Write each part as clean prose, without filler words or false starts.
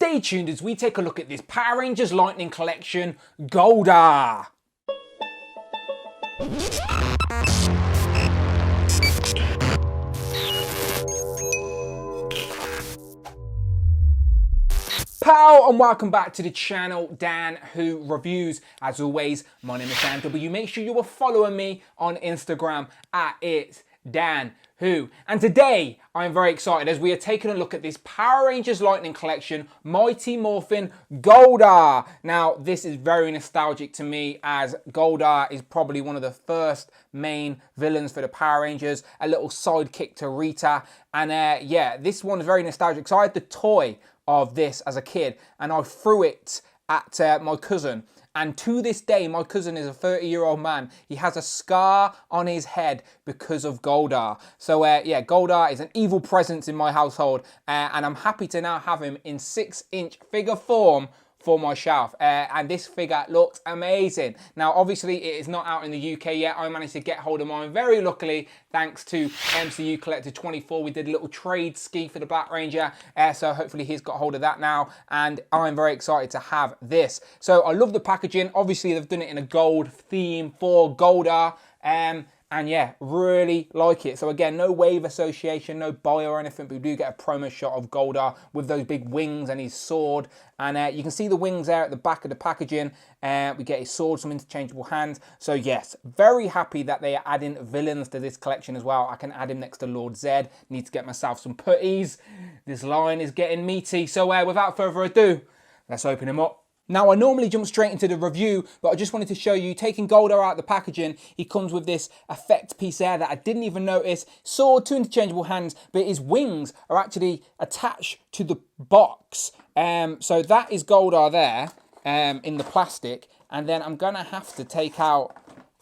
Stay tuned as we take a look at this Power Rangers Lightning Collection Goldar. Pow, and welcome back to the channel, Dan Who Reviews. As always, my name is Dan W. Make sure you are following me on Instagram at It's Dan Who. And today, I'm very excited as we are taking a look at this Power Rangers Lightning Collection, Mighty Morphin Goldar. Now, this is very nostalgic to me as Goldar is probably one of the first main villains for the Power Rangers, a little sidekick to Rita. And yeah, this one is very nostalgic. So I had the toy of this as a kid and I threw it at my cousin, and to this day my cousin is a 30-year-old man. He has a scar on his head because of Goldar. So yeah, Goldar is an evil presence in my household, and I'm happy to now have him in 6-inch figure form for my shelf, and this figure looks amazing. Now obviously it is not out in the UK yet. I managed to get hold of mine very luckily thanks to MCU Collector 24. We did a little trade ski for the Black Ranger, so hopefully he's got hold of that now, and I'm very excited to have this. So I love the packaging. Obviously they've done it in a gold theme for Goldar, and yeah, really like it. So again, no wave association, no bio or anything, but we do get a promo shot of Goldar with those big wings and his sword. And you can see the wings there at the back of the packaging. We get his sword, some interchangeable hands. So yes, very happy that they are adding villains to this collection as well. I can add him next to Lord Zedd. Need to get myself some putties. This line is getting meaty. So without further ado, let's open him up. Now, I normally jump straight into the review, but I just wanted to show you, taking Goldar out of the packaging, he comes with this effect piece there that I didn't even notice. Sword, 2 interchangeable hands, but his wings are actually attached to the box. So that is Goldar there in the plastic, and then I'm going to have to take out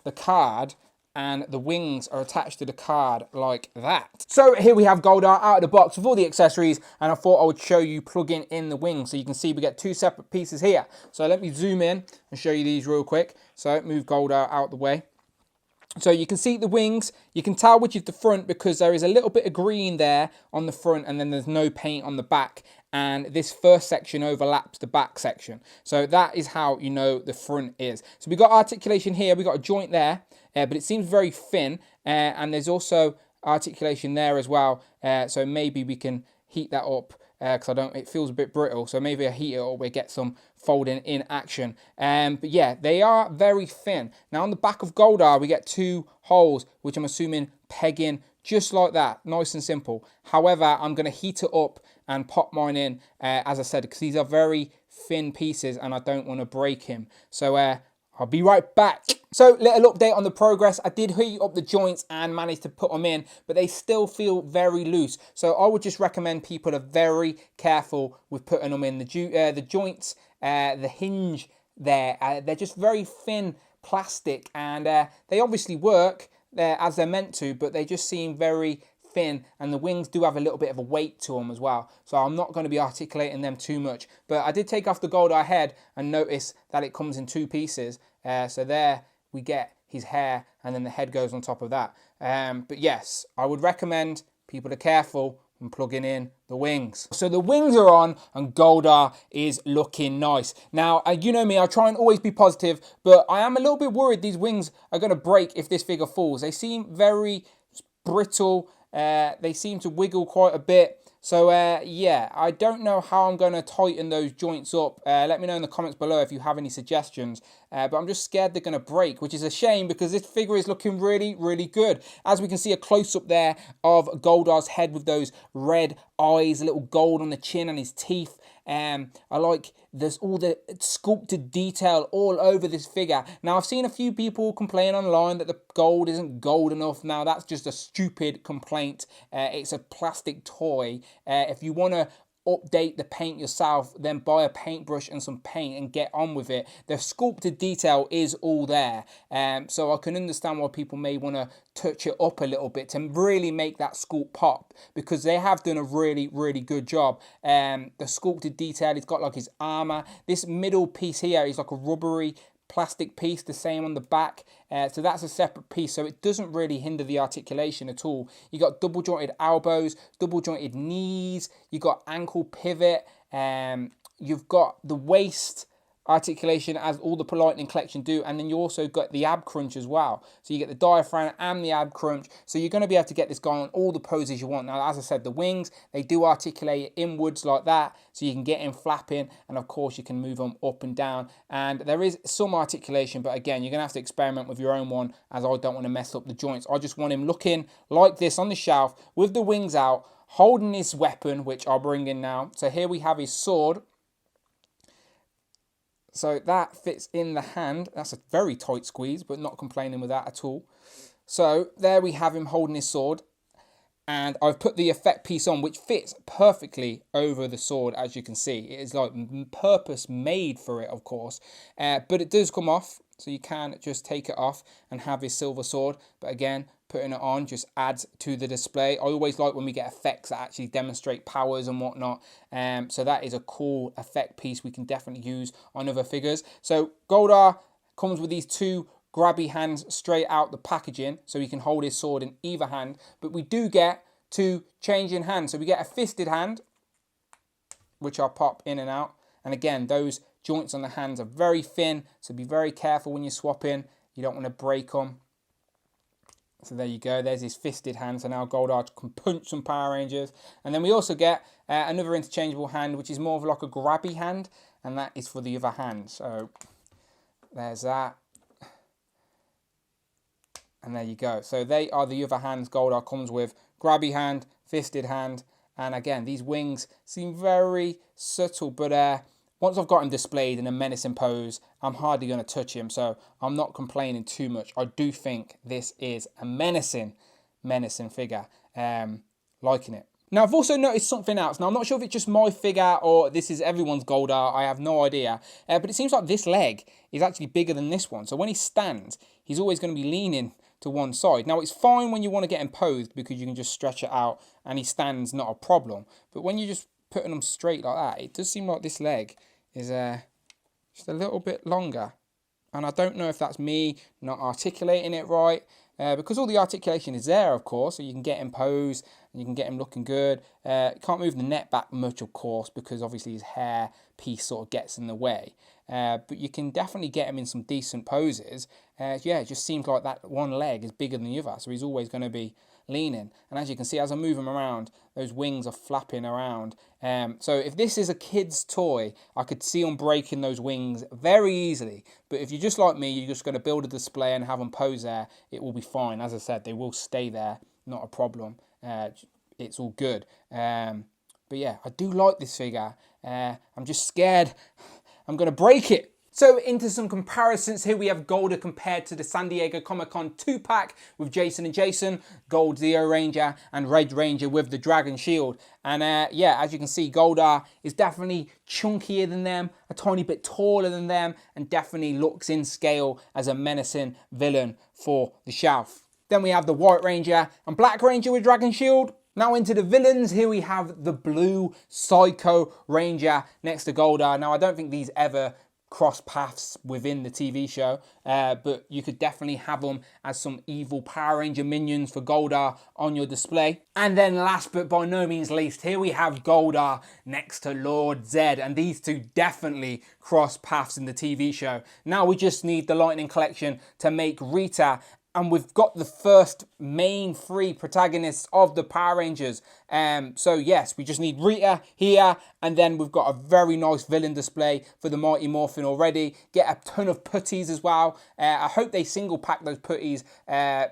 the card, and the wings are attached to the card like that. So here we have Goldar out of the box with all the accessories, and I thought I would show you plugging in the wings. So you can see we get 2 separate pieces here. So let me zoom in and show you these real quick. So move Goldar out the way. So you can see the wings, you can tell which is the front because there is a little bit of green there on the front and then there's no paint on the back, and this first section overlaps the back section. So that is how you know the front is. So we've got articulation here, we've got a joint there, but it seems very thin, and there's also articulation there as well, so maybe we can heat that up because it feels a bit brittle, so maybe I heat it up, we get some folding in action. But yeah, they are very thin. Now on the back of Goldar we get 2 holes, which I'm assuming peg in just like that, nice and simple. However, I'm going to heat it up and pop mine in, as I said, because these are very thin pieces and I don't want to break him. So I'll be right back. So, little update on the progress. I did heat up the joints and managed to put them in, but they still feel very loose. So I would just recommend people are very careful with putting them in. The joints, the hinge there, they're just very thin plastic, and they obviously work as they're meant to, but they just seem very thin, and the wings do have a little bit of a weight to them as well, so I'm not going to be articulating them too much. But I did take off the Goldar head and notice that it comes in 2 pieces, so there we get his hair and then the head goes on top of that. But yes, I would recommend people are careful when plugging in the wings. So the wings are on and Goldar is looking nice. Now, you know me, I try and always be positive, but I am a little bit worried these wings are going to break if this figure falls. They seem very brittle. They seem to wiggle quite a bit. So yeah, I don't know how I'm going to tighten those joints up. Let me know in the comments below if you have any suggestions. But I'm just scared they're going to break, which is a shame because this figure is looking really, really good. As we can see a close-up there of Goldar's head with those red eyes, a little gold on the chin and his teeth. I like there's all the sculpted detail all over this figure. Now, I've seen a few people complain online that the gold isn't gold enough. Now, that's just a stupid complaint. It's a plastic toy. If you want to update the paint yourself, then buy a paintbrush and some paint and get on with it. The sculpted detail is all there, so I can understand why people may want to touch it up a little bit to really make that sculpt pop, because they have done a really, really good job. The sculpted detail, it's got like his armor. This middle piece here is like a rubbery plastic piece, the same on the back, so that's a separate piece, so it doesn't really hinder the articulation at all. You got double jointed elbows, double jointed knees, you got ankle pivot, you've got the waist articulation as all the Lightning Collection do, and then you also got the ab crunch as well. So you get the diaphragm and the ab crunch, so you're going to be able to get this guy on all the poses you want. Now, as I said, the wings, they do articulate inwards like that, so you can get him flapping, and of course you can move them up and down, and there is some articulation, but again, you're going to have to experiment with your own one, as I don't want to mess up the joints. I just want him looking like this on the shelf with the wings out, holding his weapon, which I'll bring in now. So here we have his sword. So that fits in the hand. That's a very tight squeeze, but not complaining with that at all. So there we have him holding his sword. And I've put the effect piece on, which fits perfectly over the sword, as you can see. It is like purpose made for it, of course. But it does come off, so you can just take it off and have his silver sword. But again, putting it on just adds to the display. I always like when we get effects that actually demonstrate powers and whatnot. So that is a cool effect piece we can definitely use on other figures. So Goldar comes with these two grabby hands straight out the packaging, so he can hold his sword in either hand. But we do get two changing hands. So we get a fisted hand, which I'll pop in and out. And again, those joints on the hands are very thin, so be very careful when you're swapping. You don't want to break them. So there you go, there's his fisted hand. So now Goldar can punch some Power Rangers. And then we also get another interchangeable hand, which is more of like a grabby hand, and that is for the other hand. So there's that. And there you go. So they are the other hands Goldar comes with. Grabby hand, fisted hand. And again, these wings seem very subtle, but once I've got him displayed in a menacing pose, I'm hardly going to touch him, so I'm not complaining too much. I do think this is a menacing figure. Liking it. Now, I've also noticed something else. Now, I'm not sure if it's just my figure or this is everyone's Goldar. I have no idea. But it seems like this leg is actually bigger than this one. So when he stands, he's always going to be leaning to one side. Now, it's fine when you want to get him posed because you can just stretch it out and he stands, not a problem. But when you're just putting them straight like that, it does seem like this leg is just a little bit longer. And I don't know if that's me not articulating it right, because all the articulation is there, of course, so you can get him posed and you can get him looking good. Can't move the neck back much, of course, because obviously his hair piece sort of gets in the way. But you can definitely get him in some decent poses. Yeah, it just seems like that one leg is bigger than the other, so he's always going to be leaning. And as you can see, as I move him around, those wings are flapping around. So if this is a kid's toy, I could see him breaking those wings very easily. But if you're just like me, you're just going to build a display and have them pose there, it will be fine. As I said, they will stay there, not a problem. It's all good. But yeah, I do like this figure. I'm just scared I'm going to break it. So into some comparisons, here we have Goldar compared to the San Diego Comic-Con 2-pack with Jason and Jason, Gold Zeo Ranger and Red Ranger with the Dragon Shield. And yeah, as you can see, Goldar is definitely chunkier than them, a tiny bit taller than them, and definitely looks in scale as a menacing villain for the shelf. Then we have the White Ranger and Black Ranger with Dragon Shield. Now into the villains, here we have the Blue Psycho Ranger next to Goldar. Now I don't think these ever cross paths within the TV show, but you could definitely have them as some evil Power Ranger minions for Goldar on your display. And then last but by no means least, here we have Goldar next to Lord Zedd, and these two definitely cross paths in the TV show. Now we just need the Lightning Collection to make Rita, and we've got the first main three protagonists of the Power Rangers. So yes, we just need Rita here, and then we've got a very nice villain display for the Mighty Morphin already. Get a ton of putties as well. I hope they single pack those putties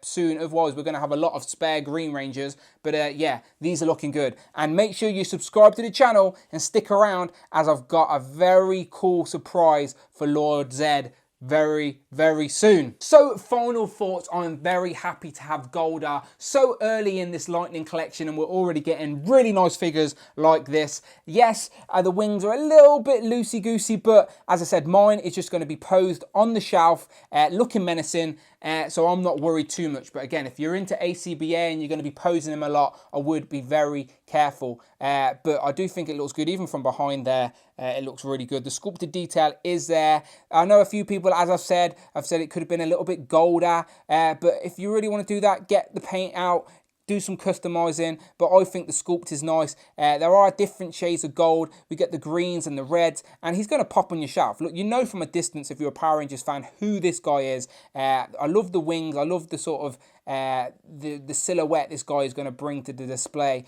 soon, otherwise we're going to have a lot of spare Green Rangers. But yeah, these are looking good. And make sure you subscribe to the channel and stick around, as I've got a very cool surprise for Lord Zedd very, very soon. So final thoughts, I'm very happy to have Goldar so early in this Lightning Collection, and we're already getting really nice figures like this. Yes, the wings are a little bit loosey-goosey, but as I said, mine is just going to be posed on the shelf, looking menacing, so I'm not worried too much. But again, if you're into ACBA and you're going to be posing them a lot, I would be very careful. But I do think it looks good, even from behind there. It looks really good. The sculpted detail is there. I know a few people, as I've said it could have been a little bit golder. But if you really want to do that, get the paint out, do some customizing, but I think the sculpt is nice. There are different shades of gold. We get the greens and the reds, and he's going to pop on your shelf. Look, you know from a distance, if you're a Power Rangers fan, who this guy is. I love the wings. I love the sort of the silhouette this guy is going to bring to the display.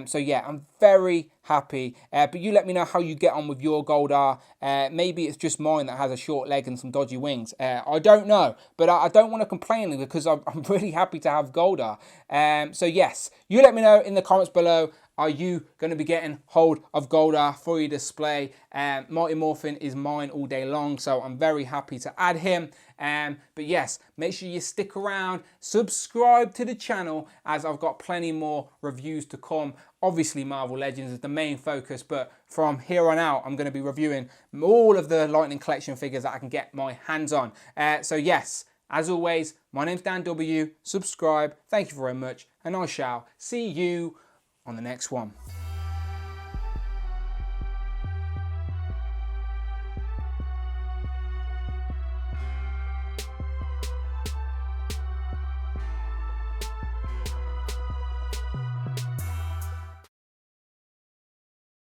So yeah, I'm very happy. But you let me know how you get on with your Goldar. Maybe it's just mine that has a short leg and some dodgy wings. I don't know, but I don't want to complain because I'm really happy to have Goldar. So yes, you let me know in the comments below. Are you going to be getting hold of Goldar for your display? Mighty Morphin is mine all day long, so I'm very happy to add him. But yes, make sure you stick around, subscribe to the channel, as I've got plenty more reviews to come. Obviously, Marvel Legends is the main focus, but from here on out, I'm going to be reviewing all of the Lightning Collection figures that I can get my hands on. So yes, as always, my name's Dan W. Subscribe. Thank you very much, and I shall see you on the next one.